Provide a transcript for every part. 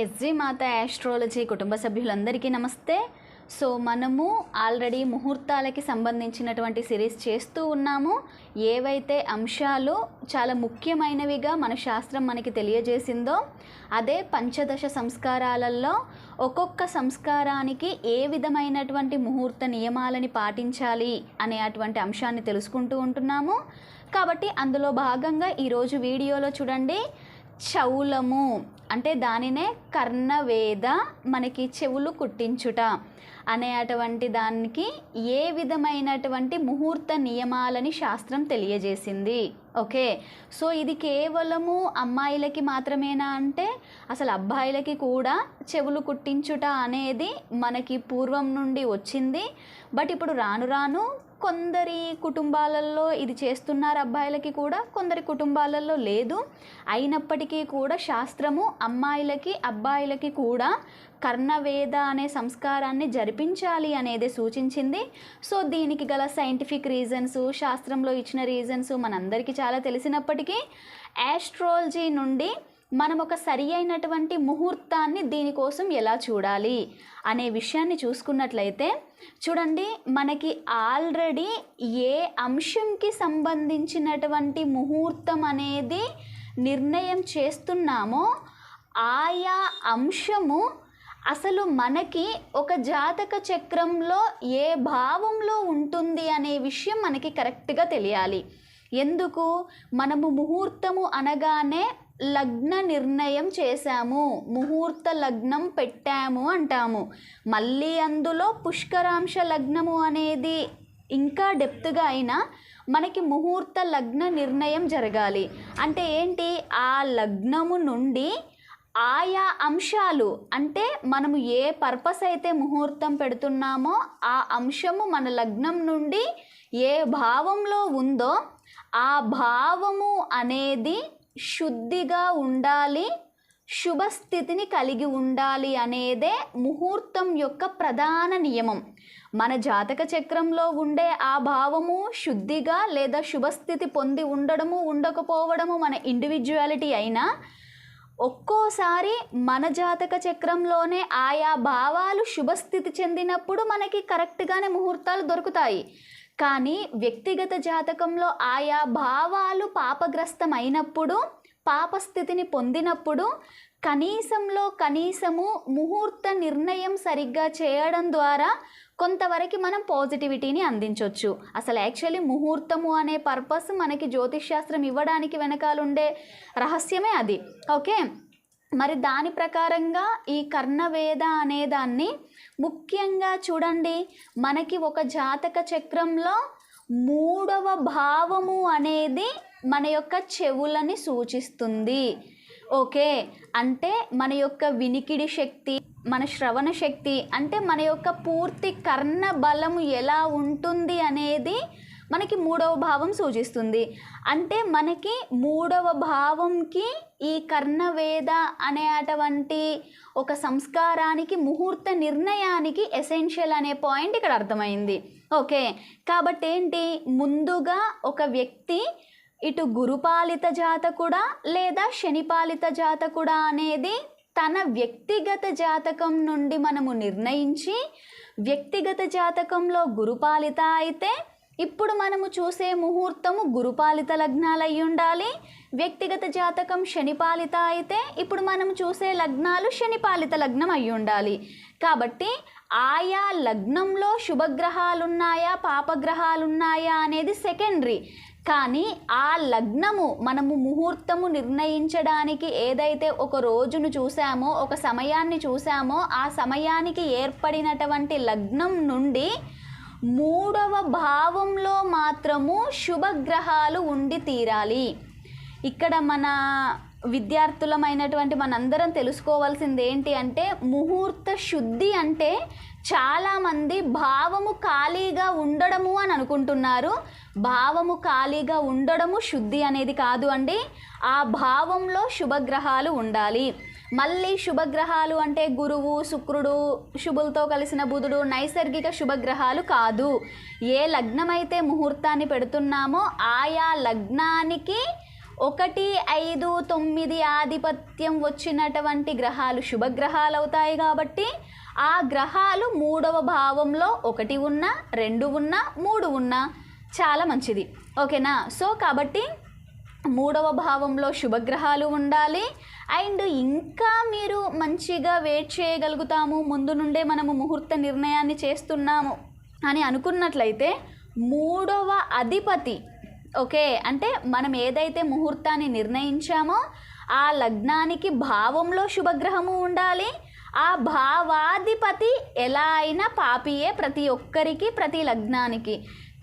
SG మాత astrology కుటుంబ సభ్యులందరికీ నమస్తే. సో మనము ఆల్రెడీ ముహూర్తాలకి సంబంధించినటువంటి సిరీస్ చేస్తూ ఉన్నాము. ఏవైతే అంశాలు చాలా ముఖ్యమైనవిగా మన శాస్త్రం మనకి తెలియజేసిందో అదే పంచదశ సంస్కారాలలో ఒక్కొక్క సంస్కారానికి ఏ విధమైనటువంటి ముహూర్త నియమాలని పాటించాలి అనే అటువంటి అంశాన్ని తెలుసుకుంటూ ఉంటున్నాము. కాబట్టి అందులో భాగంగా ఈరోజు వీడియోలో చూడండి, చౌలము అంటే దానినే కర్ణవేద, మనకి చెవులు కుట్టించుట అనే అటువంటి దానికి ఏ విధమైనటువంటి ముహూర్త నియమాలని శాస్త్రం తెలియజేసింది. ఓకే, సో ఇది కేవలము అమ్మాయిలకి మాత్రమేనా అంటే అసలు అబ్బాయిలకి కూడా చెవులు కుట్టించుట అనేది మనకి పూర్వం నుండి వచ్చింది. బట్ ఇప్పుడు రాను రాను కొందరి కుటుంబాలలో ఇది చేస్తున్నారు, అబ్బాయిలకి కూడా, కొందరి కుటుంబాలలో లేదు. అయినప్పటికీ కూడా శాస్త్రము అమ్మాయిలకి అబ్బాయిలకి కూడా కర్ణవేద అనే సంస్కారాన్ని జరిపించాలి అనేది సూచించింది. సో దీనికి గల సైంటిఫిక్ రీజన్స్, శాస్త్రంలో ఇచ్చిన రీజన్స్ మనందరికీ చాలా తెలిసినప్పటికీ యాస్ట్రాలజీ నుండి మనం ఒక సరి అయినటువంటి ముహూర్తాన్ని దీనికోసం ఎలా చూడాలి అనే విషయాన్ని చూసుకున్నట్లయితే చూడండి, మనకి ఆల్రెడీ ఏ అంశంకి సంబంధించినటువంటి ముహూర్తం అనేది నిర్ణయం చేస్తున్నామో ఆయా అంశము అసలు మనకి ఒక జాతక చక్రంలో ఏ భావంలో ఉంటుంది అనే విషయం మనకి కరెక్ట్గా తెలియాలి. ఎందుకు? మనము ముహూర్తము అనగానే లగ్న నిర్ణయం చేశాము, ముహూర్త లగ్నం పెట్టాము అంటాము. మళ్ళీ అందులో పుష్కరాంశ లగ్నము అనేది ఇంకా డెప్త్గా అయినా మనకి ముహూర్త లగ్న నిర్ణయం జరగాలి. అంటే ఏంటి? ఆ లగ్నము నుండి ఆయా అంశాలు, అంటే మనము ఏ పర్పస్ అయితే ముహూర్తం పెడుతున్నామో ఆ అంశము మన లగ్నం నుండి ఏ భావంలో ఉందో ఆ భావము అనేది శుద్ధిగా ఉండాలి, శుభస్థితిని కలిగి ఉండాలి అనేదే ముహూర్తం యొక్క ప్రధాన నియమం. మన జాతక చక్రంలో ఉండే ఆ భావము శుద్ధిగా లేదా శుభస్థితి పొంది ఉండడము ఉండకపోవడము మన ఇండివిజువాలిటీ అయినా, ఒక్కోసారి మన జాతక చక్రంలోనే ఆయా భావాలు శుభస్థితి చెందినప్పుడు మనకి కరెక్ట్గానే ముహూర్తాలు దొరుకుతాయి. కానీ వ్యక్తిగత జాతకంలో ఆయా భావాలు పాపగ్రస్తమైనప్పుడు, పాపస్థితిని పొందినప్పుడు కనీసంలో కనీసము ముహూర్త నిర్ణయం సరిగ్గా చేయడం ద్వారా కొంతవరకు మనం పాజిటివిటీని అందించవచ్చు. అసలు యాక్చువల్లీ ముహూర్తము అనే పర్పస్ మనకి జ్యోతిష్ శాస్త్రం ఇవ్వడానికి వెనకాలండే రహస్యమే అది. ఓకే, మరి దాని ప్రకారంగా ఈ కర్ణవేద అనేదాన్ని ముఖ్యంగా చూడండి, మనకి ఒక జాతక చక్రంలో 3వ భావము అనేది మన యొక్క చెవులని సూచిస్తుంది. ఓకే, అంటే మన యొక్క వినికిడి శక్తి, మన శ్రవణ శక్తి, అంటే మన యొక్క పూర్తి కర్ణ బలము ఎలా ఉంటుంది అనేది మనకి 3వ భావం సూచిస్తుంది. అంటే మనకి 3వ భావంకి ఈ కర్ణవేద అనే అటువంటి ఒక సంస్కారానికి, ముహూర్త నిర్ణయానికి ఎసెన్షియల్ అనే పాయింట్ ఇక్కడ అర్థమైంది. ఓకే, కాబట్టి ఏంటి, ముందుగా ఒక వ్యక్తి ఇటు గురుపాలిత జాతకుడా లేదా శనిపాలిత జాతకుడా అనేది తన వ్యక్తిగత జాతకం నుండి మనము నిర్ణయించి, వ్యక్తిగత జాతకంలో గురుపాలిత అయితే ఇప్పుడు మనము చూసే ముహూర్తము గురుపాలిత లగ్నాలు అయి ఉండాలి. వ్యక్తిగత జాతకం శనిపాలిత అయితే ఇప్పుడు మనం చూసే లగ్నాలు శనిపాలిత లగ్నం అయి ఉండాలి. కాబట్టి ఆయా లగ్నంలో శుభగ్రహాలున్నాయా పాపగ్రహాలున్నాయా అనేది సెకండరీ. కానీ ఆ లగ్నము మనము ముహూర్తము నిర్ణయించడానికి ఏదైతే ఒక రోజును చూసామో, ఒక సమయాన్ని చూసామో, ఆ సమయానికి ఏర్పడినటువంటి లగ్నం నుండి 3వ భావంలో మాత్రము శుభగ్రహాలు ఉండి తీరాలి. ఇక్కడ మన విద్యార్థులమైనటువంటి మనందరం తెలుసుకోవాల్సింది ఏంటి అంటే, ముహూర్త శుద్ధి అంటే చాలామంది భావము ఖాళీగా ఉండడము అని అనుకుంటున్నారు. భావము ఖాళీగా ఉండడము శుద్ధి అనేది కాదు అండి. ఆ భావంలో శుభగ్రహాలు ఉండాలి. మళ్ళీ శుభగ్రహాలు అంటే గురువు, శుక్రుడు, శుభులతో కలిసిన బుధుడు నైసర్గిక శుభగ్రహాలు కాదు. ఏ లగ్నమైతే ముహూర్తాన్ని పెడుతున్నామో ఆయా లగ్నానికి 1, 5, 9 ఆధిపత్యం వచ్చినటువంటి గ్రహాలు శుభగ్రహాలు అవుతాయి. కాబట్టి ఆ గ్రహాలు 3వ భావంలో 1 ఉన్నా 2 ఉన్నా 3 ఉన్నా చాలా మంచిది. ఓకేనా? సో కాబట్టి 3వ భావంలో శుభగ్రహాలు ఉండాలి. అండ్ ఇంకా మీరు మంచిగా వెయిట్ చేయగలుగుతాము, ముందు నుండే మనము ముహూర్త నిర్ణయాన్ని చేస్తున్నాము అని అనుకున్నట్లయితే 3వ అధిపతి, ఓకే, అంటే మనం ఏదైతే ముహూర్తాన్ని నిర్ణయించామో ఆ లగ్నానికి భావంలో శుభగ్రహము ఉండాలి. ఆ భావాధిపతి ఎలా అయినా పాపియే ప్రతి ఒక్కరికి, ప్రతి లగ్నానికి.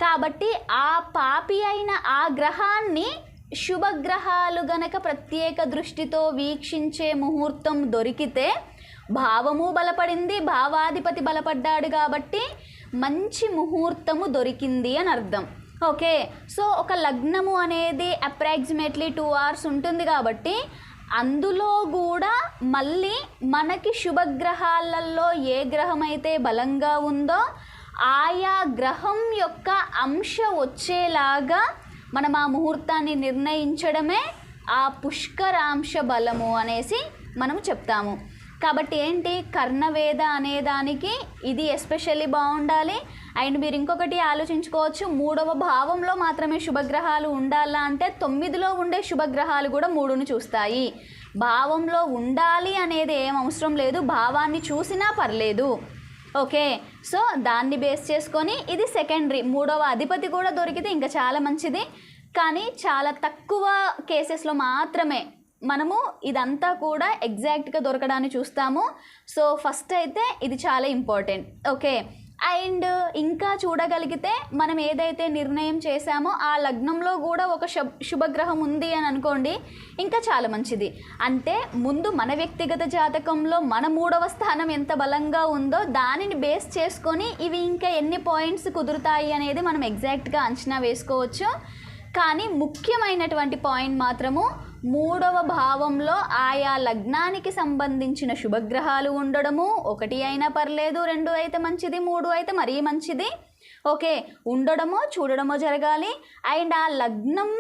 కాబట్టి ఆ పాపి అయిన ఆ గ్రహాన్ని శుభగ్రహాలు గనక ప్రత్యేక దృష్టితో వీక్షించే ముహూర్తం దొరికితే భావము బలపడింది, భావాధిపతి బలపడ్డాడు కాబట్టి మంచి ముహూర్తము దొరికింది అని అర్థం. ఓకే, సో ఒక లగ్నము అనేది అప్రాక్సిమేట్లీ 2 hours ఉంటుంది కాబట్టి అందులో కూడా మళ్ళీ మనకి శుభగ్రహాలలో ఏ గ్రహం అయితే బలంగా ఉందో ఆయా గ్రహం యొక్క అంశ వచ్చేలాగా మనం ఆ ముహూర్తాన్ని నిర్ణయించడమే ఆ పుష్కరాంశ బలము అనేసి మనము చెప్తాము. కాబట్టి ఏంటి, కర్ణవేద అనేదానికి ఇది ఎస్పెషల్లీ బాగుండాలి. అండ్ మీరు ఇంకొకటి ఆలోచించుకోవచ్చు, 3వ భావంలో మాత్రమే శుభగ్రహాలు ఉండాలా అంటే 9లో ఉండే శుభగ్రహాలు కూడా 3ను చూస్తాయి. భావంలో ఉండాలి అనేది ఏం అవసరం లేదు, భావాన్ని చూసినా పర్లేదు. ఓకే, సో దాన్ని బేస్ చేసుకొని ఇది సెకండరీ. 3వ అధిపతి కూడా దొరికితే ఇంకా చాలా మంచిది. కానీ చాలా తక్కువ కేసెస్లో మాత్రమే మనము ఇదంతా కూడా ఎగ్జాక్ట్గా దొరకడాన్ని చూస్తాము. సో ఫస్ట్ అయితే ఇది చాలా ఇంపార్టెంట్. ఓకే, అండ్ ఇంకా చూడగలిగితే మనం ఏదైతే నిర్ణయం చేశామో ఆ లగ్నంలో కూడా ఒక శుభగ్రహం ఉంది అని అనుకోండి, ఇంకా చాలా మంచిది. అంటే ముందు మన వ్యక్తిగత జాతకంలో మన 3వ స్థానం ఎంత బలంగా ఉందో దానిని బేస్ చేసుకొని ఇవి ఇంకా ఎన్ని పాయింట్స్ కుదురుతాయి అనేది మనం ఎగ్జాక్ట్గా అంచనా వేసుకోవచ్చు. కానీ ముఖ్యమైనటువంటి పాయింట్ మాత్రము 3వ భావంలో ఆయా లగ్నానికి సంబంధించిన శుభగ్రహాలు ఉండడము. 1 అయినా పర్లేదు, 2 అయితే మంచిది, 3 అయితే మరీ మంచిది. ఓకే, ఉండడమో చూడడమో జరగాలి. అండ్ ఆ లగ్నం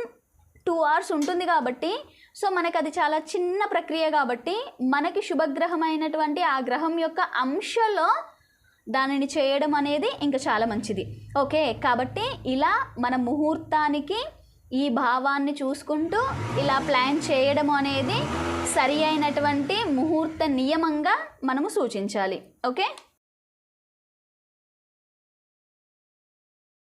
2 hours ఉంటుంది కాబట్టి సో మనకు అది చాలా చిన్న ప్రక్రియ కాబట్టి మనకి శుభగ్రహమైనటువంటి ఆ గ్రహం యొక్క అంశలో దానిని చేయడం అనేది ఇంకా చాలా మంచిది. ఓకే, కాబట్టి ఇలా మన ముహూర్తానికి ఈ భావాన్ని చూసుకుంటూ ఇలా ప్లాన్ చేయడం అనేది సరి అయినటువంటి ముహూర్త నియమంగా మనము సూచించాలి. ఓకే.